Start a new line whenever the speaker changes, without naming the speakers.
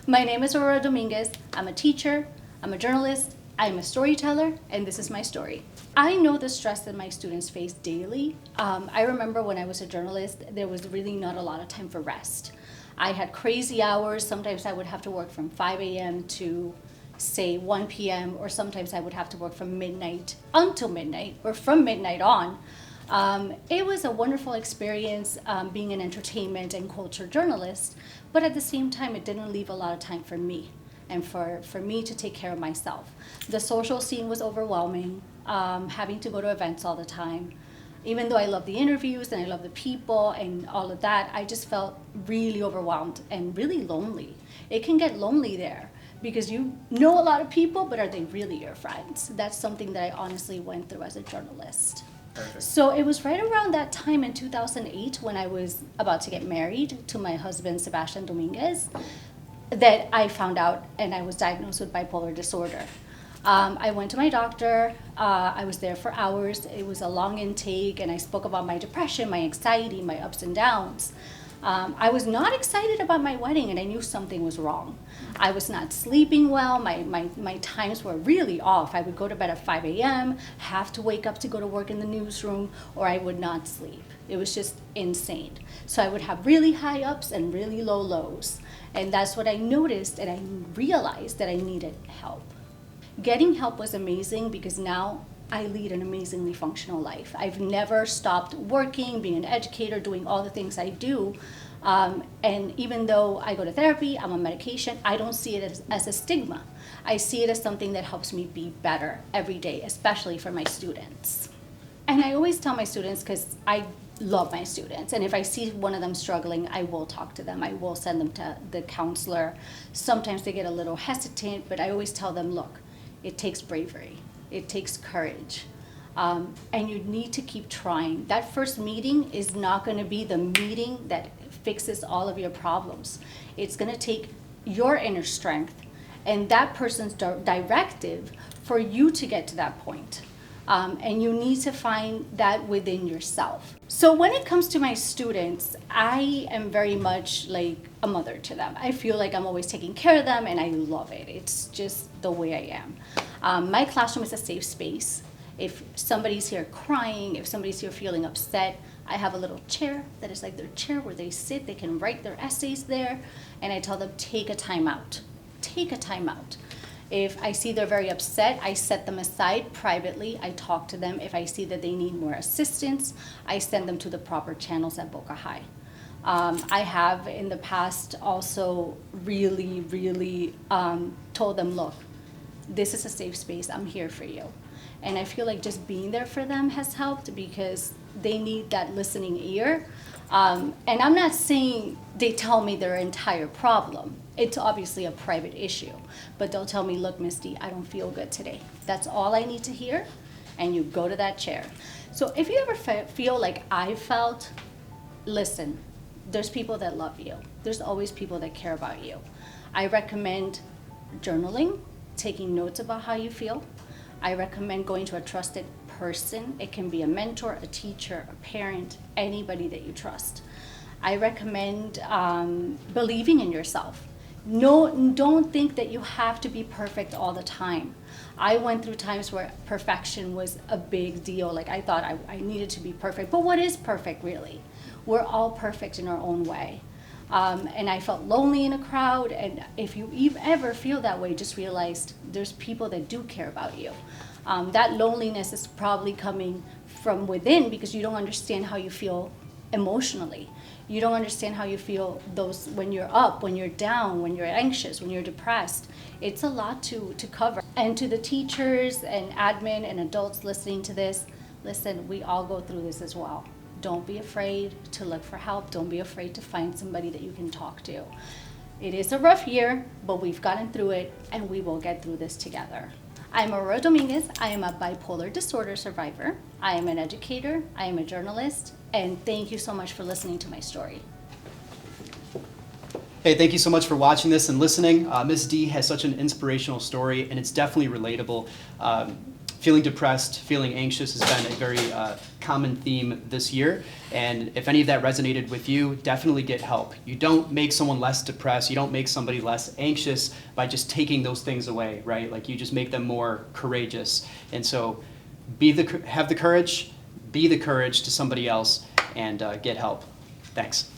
My name is Aurora Dominguez. I'm a teacher, I'm a journalist, I'm a storyteller, and this is my story. I know the stress that my students face daily. I remember when I was a journalist, there was really not a lot of time for rest. I had crazy hours. Sometimes I would have to work from 5 a.m. to say 1 p.m. or sometimes I would have to work from midnight until midnight or from midnight on. It was a wonderful experience being an entertainment and culture journalist, but at the same time, it didn't leave a lot of time for me and for me to take care of myself. The social scene was overwhelming, having to go to events all the time. Even though I love the interviews and I love the people and all of that, I just felt really overwhelmed and really lonely. It can get lonely there because you know a lot of people, but are they really your friends? That's something that I honestly went through as a journalist.
Perfect.
So it was right around that time in 2008 when I was about to get married to my husband, Sebastian Dominguez, that I found out and I was diagnosed with bipolar disorder. I went to my doctor. I was there for hours. It was a long intake, and I spoke about my depression, my anxiety, my ups and downs. I was not excited about my wedding, and I knew something was wrong. I was not sleeping well. My times were really off. I would go to bed at 5 a.m., have to wake up to go to work in the newsroom, or I would not sleep. It was just insane. So I would have really high ups and really low lows. And that's what I noticed, and I realized that I needed help. Getting help was amazing because now I lead an amazingly functional life. I've never stopped working, being an educator, doing all the things I do. And even though I go to therapy, I'm on medication, I don't see it as a stigma. I see it as something that helps me be better every day, especially for my students. And I always tell my students, because I love my students, and if I see one of them struggling, I will talk to them. I will send them to the counselor. Sometimes they get a little hesitant, but I always tell them, look, it takes bravery. It takes courage. And you need to keep trying. That first meeting is not going to be the meeting that fixes all of your problems. It's going to take your inner strength and that person's directive for you to get to that point. And you need to find that within yourself. So when it comes to my students, I am very much like a mother to them. I feel like I'm always taking care of them, and I love it. It's just the way I am. My classroom is a safe space. If somebody's here crying, if somebody's here feeling upset, I have a little chair that is like their chair where they sit. They can write their essays there, and I tell them, take a time out. Take a time out. If I see they're very upset, I set them aside privately. I talk to them. If I see that they need more assistance, I send them to the proper channels at Boca High. I have in the past also really told them, look, this is a safe space. I'm here for you. And I feel like just being there for them has helped because they need that listening ear. And I'm not saying they tell me their entire problem. It's obviously a private issue, but they'll tell me, look, Misty, I don't feel good today. That's all I need to hear, and you go to that chair. So if you ever feel like I felt, listen, there's people that love you. There's always people that care about you. I recommend journaling, taking notes about how you feel. I recommend going to a trusted person. It can be a mentor, a teacher, a parent, anybody that you trust. I recommend believing in yourself. No, don't think that you have to be perfect all the time. I went through times where perfection was a big deal. Like I thought I needed to be perfect. But what is perfect really? We're all perfect in our own way. And I felt lonely in a crowd. And if you ever feel that way, just realize there's people that do care about you. That loneliness is probably coming from within because you don't understand how you feel emotionally. You don't understand how you feel those when you're up, when you're down, when you're anxious, when you're depressed. It's a lot to cover. And to the teachers and admin and adults listening to this, listen, we all go through this as well. Don't be afraid to look for help. Don't be afraid to find somebody that you can talk to. It is a rough year, but we've gotten through it and we will get through this together. I'm Aurora Dominguez. I am a bipolar disorder survivor. I am an educator. I am a journalist. And thank you so much for listening to my story.
Hey, thank you so much for watching this and listening. Ms. D has such an inspirational story, and it's definitely relatable. feeling depressed, feeling anxious has been a very common theme this year. And if any of that resonated with you, definitely get help. You don't make someone less depressed. You don't make somebody less anxious by just taking those things away, right? Like, you just make them more courageous. And so have the courage, be the courage to somebody else, and get help. Thanks.